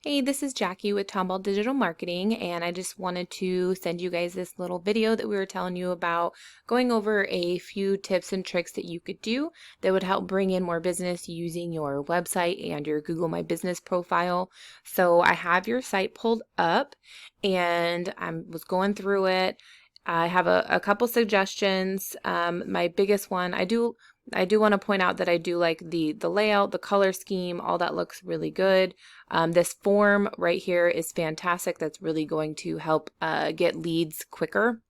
Hey, this is Jackie with Tomball Digital Marketing, and I just wanted to send you guys this little video that we were telling you about, going over a few tips and tricks that you could do that would help bring in more business using your website and your Google My Business profile. So I have your site pulled up, and I was going through it. I have a couple suggestions. My biggest one, I do want to point out that I do like the layout, the color scheme, all that looks really good. This form right here is fantastic. That's really going to help get leads quicker.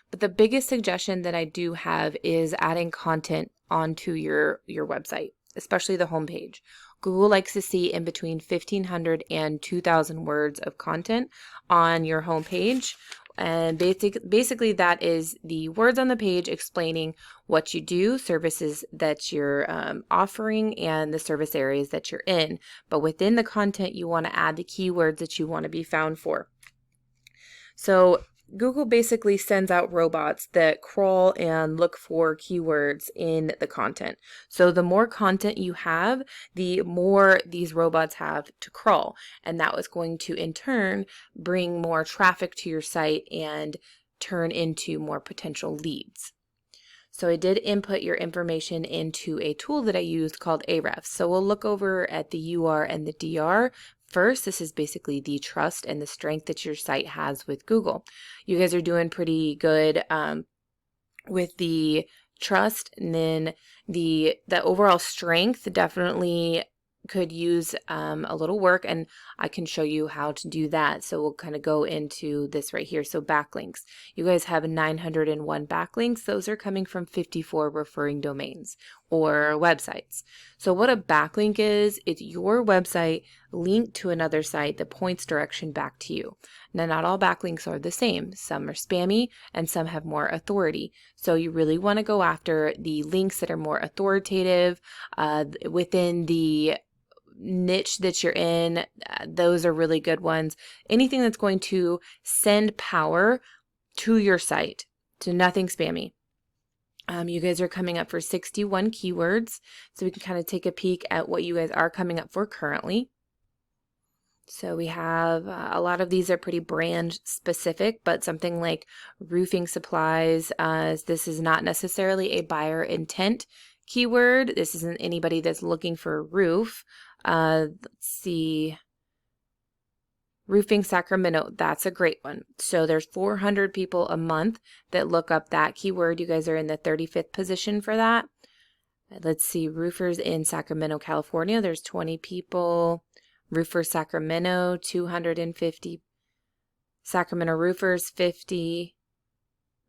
But the biggest suggestion that I do have is adding content onto your website, especially the homepage. Google likes to see in between 1,500 and 2,000 words of content on your homepage. And basically that is the words on the page explaining what you do, services that you're offering, and the service areas that you're in. But within the content, you want to add the keywords that you want to be found for. So Google basically sends out robots that crawl and look for keywords in the content. So the more content you have, the more these robots have to crawl. And that was going to, in turn, bring more traffic to your site and turn into more potential leads. So I did input your information into a tool that I used called Ahrefs. So we'll look over at the UR and the DR. First, this is basically the trust and the strength that your site has with Google. You guys are doing pretty good with the trust, and then the overall strength definitely could use a little work, and I can show you how to do that. So we'll kind of go into this right here. So backlinks, you guys have 901 backlinks. Those are coming from 54 referring domains or websites. So what a backlink is, it's your website linked to another site that points direction back to you. Now, not all backlinks are the same. Some are spammy and some have more authority. So you really want to go after the links that are more authoritative within the niche that you're in. Those are really good ones. Anything that's going to send power to your site, to nothing spammy. You guys are coming up for 61 keywords, so we can kind of take a peek at what you guys are coming up for currently. So we have a lot of these are pretty brand specific, but something like roofing supplies, this is not necessarily a buyer intent keyword. This isn't anybody that's looking for a roof. Let's see. Roofing Sacramento, that's a great one. So there's 400 people a month that look up that keyword. You guys are in the 35th position for that. Let's see, roofers in Sacramento, California. There's 20 people. Roofer Sacramento, 250. Sacramento roofers, 50.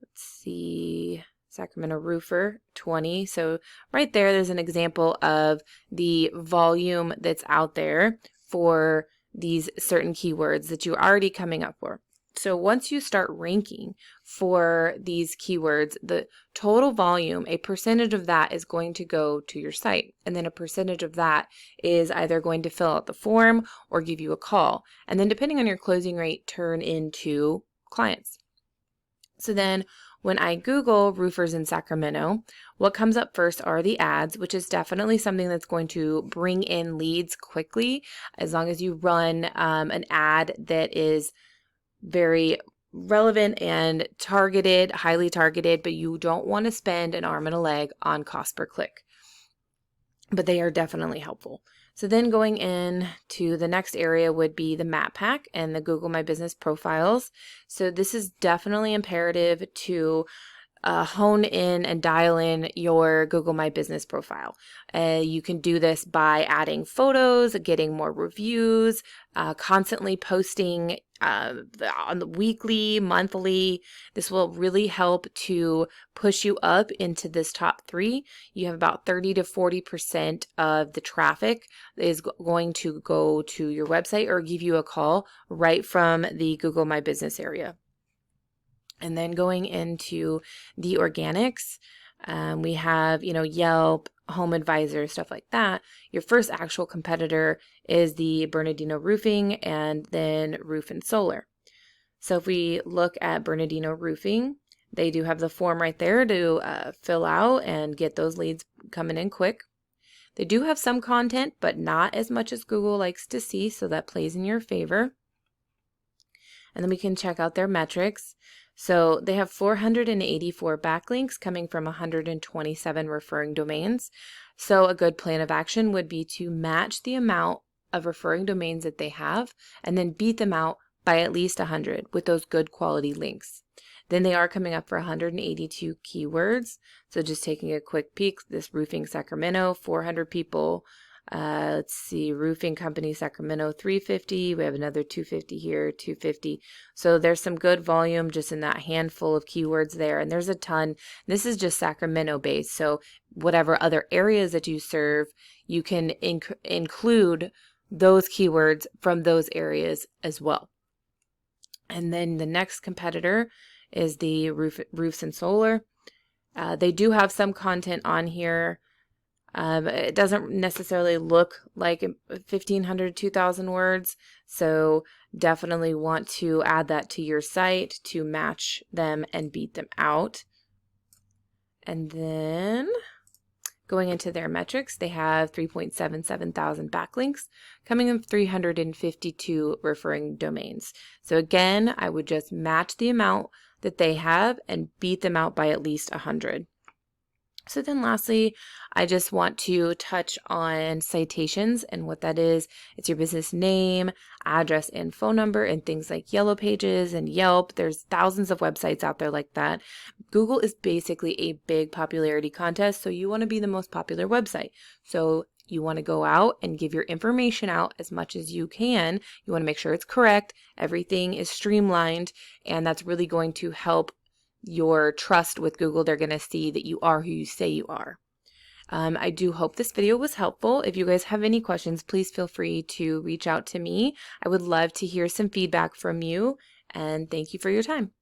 Let's see, Sacramento roofer, 20. So right there's an example of the volume that's out there for these certain keywords that you're already coming up for. So once you start ranking for these keywords, the total volume, a percentage of that is going to go to your site. And then a percentage of that is either going to fill out the form or give you a call. And then depending on your closing rate, turn into clients. So then when I Google roofers in Sacramento, what comes up first are the ads, which is definitely something that's going to bring in leads quickly, as long as you run an ad that is very relevant and targeted, highly targeted, but you don't want to spend an arm and a leg on cost per click. But they are definitely helpful. So then going in to the next area would be the map pack and the Google My Business profiles. So this is definitely imperative to hone in and dial in your Google My Business profile. You can do this by adding photos, getting more reviews, constantly posting on the weekly, monthly. This will really help to push you up into this top 3. You have about 30 to 40% of the traffic is going to go to your website or give you a call right from the Google My Business area. And then going into the organics, we have, Yelp, Home Advisor, stuff like that. Your first actual competitor is the Bernardino Roofing and then Roof and Solar. So if we look at Bernardino Roofing, they do have the form right there to fill out and get those leads coming in quick. They do have some content, but not as much as Google likes to see, so that plays in your favor. And then we can check out their metrics. So they have 484 backlinks coming from 127 referring domains. So a good plan of action would be to match the amount of referring domains that they have and then beat them out by at least 100 with those good quality links. Then they are coming up for 182 keywords. So just taking a quick peek, this roofing Sacramento, 400 people. Let's see, roofing company Sacramento, 350. We have another 250 here, 250. So there's some good volume just in that handful of keywords there. And there's a ton. This is just Sacramento based. So whatever other areas that you serve, you can include those keywords from those areas as well. And then the next competitor is the roofs and solar. They do have some content on here. It doesn't necessarily look like 1,500, 2,000 words, so definitely want to add that to your site to match them and beat them out. And then going into their metrics, they have 3.77 thousand backlinks coming in 352 referring domains. So again, I would just match the amount that they have and beat them out by at least 100. So then lastly, I just want to touch on citations, and what that is. It's your business name, address, and phone number, and things like Yellow Pages and Yelp. There's thousands of websites out there like that. Google is basically a big popularity contest, so you want to be the most popular website. So you want to go out and give your information out as much as you can. You want to make sure it's correct, everything is streamlined, and that's really going to help your trust with Google. They're going to see that you are who you say you are. I do hope this video was helpful. If you guys have any questions, please feel free to reach out to me. I would love to hear some feedback from you, and thank you for your time.